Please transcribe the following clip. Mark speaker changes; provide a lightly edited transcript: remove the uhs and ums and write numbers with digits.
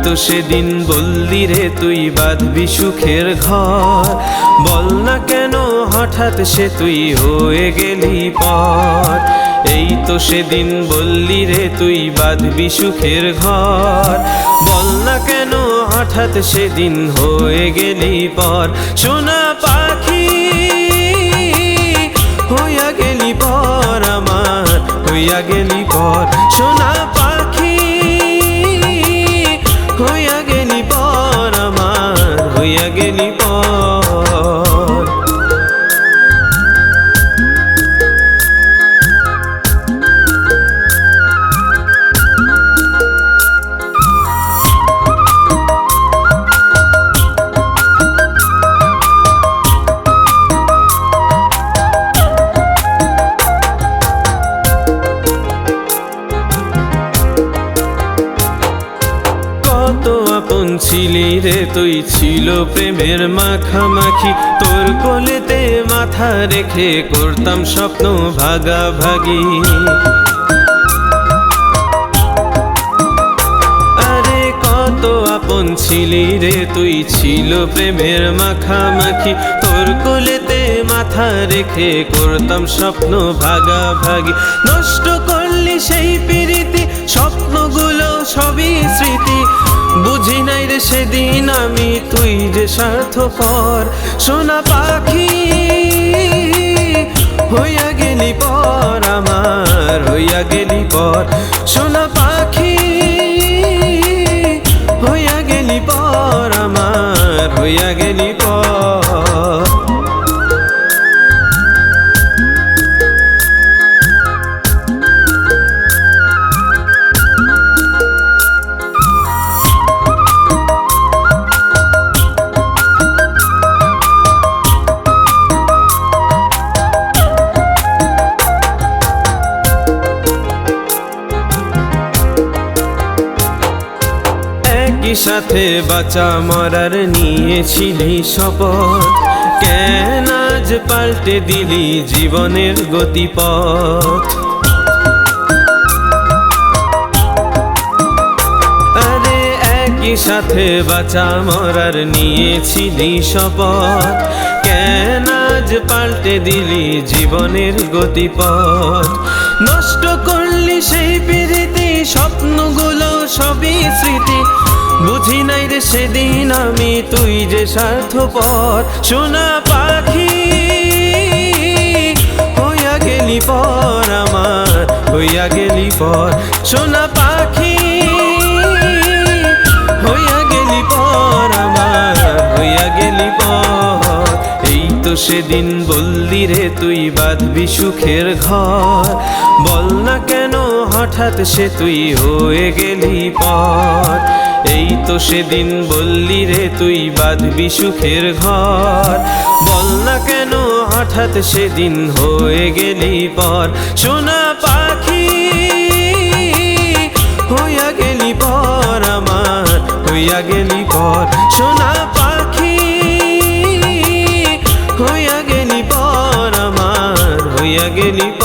Speaker 1: তো সেদিন বললি রে তুই বাঁধবি সুখের ঘর, বল না কেন হঠাৎ সে তুই হয়ে গেলি পর। এই তো সেদিন বললি রে তুই বাঁধবি সুখের ঘর, বল না কেন হঠাৎ সেদিন হয়ে গেলি পর। সোনা পাখি হইয়া গেলি পর আমার, হইয়া গেলি পর। সোনা পাখি হইয়া গেলি পর আমার, হইয়া গেলি পর। আপন ছিলি রে তুই, ছিল প্রেমের মাখামাখি, তোর কোলেতে মাথা রেখে করতাম স্বপ্ন ভাগাভাগি। আরে কত আপন ছিলি রে তুই, ছিল প্রেমের মাখামাখি, তোর কোলেতে মাথা রেখে করতাম স্বপ্ন ভাগাভাগি। নষ্ট করলি সেই প্রীতি, স্বপ্নগুলো সবই স্মৃতি, বুঝি নাই রে সেদিন আমি তুই যে স্বার্থপর। সোনা পাখি হইয়া গেলি পর আমার, হইয়া গেলি পর। সোনা পাখি হইয়া গেলি পর আমার, হইয়া গেলি পর। সাথে বাঁচা মরার নিয়েছিলি শপথ, কেন আজ পাল্টে দিলি জীবনের গতিপথ। আরে একই সাথে বাঁচা মরার নিয়েছিলি শপথ, কেন আজ পাল্টে দিলি জীবনের গতিপথ। নষ্ট করলি সেই প্রীতি, স্বপ্নগুলো সবই স্মৃতি, বুঝি নাই রে সেদিন আমি তুই যে স্বার্থপর। সোনা পাখি হইয়া গেলি পর আমার, হইয়া গেলি পর। সোনা পাখি হইয়া গেলি পর আমার, হইয়া গেলি পর। এই তো সেদিন বললি রে তুই বাঁধবি সুখের ঘর, বল না কেন হঠাৎ সে তুই হয়ে গেলি পর। এই তো সেদিন বললি রে তুই বাঁধবি সুখের ঘর, বল না কেন হঠাৎ সেদিন হয়ে গেলি পর। সোনা পাখি হইয়া গেলি পর আমার, হইয়া গেলি পর। সোনা পাখি হইয়া গেলি পর আমার, হইয়া গেলি পর।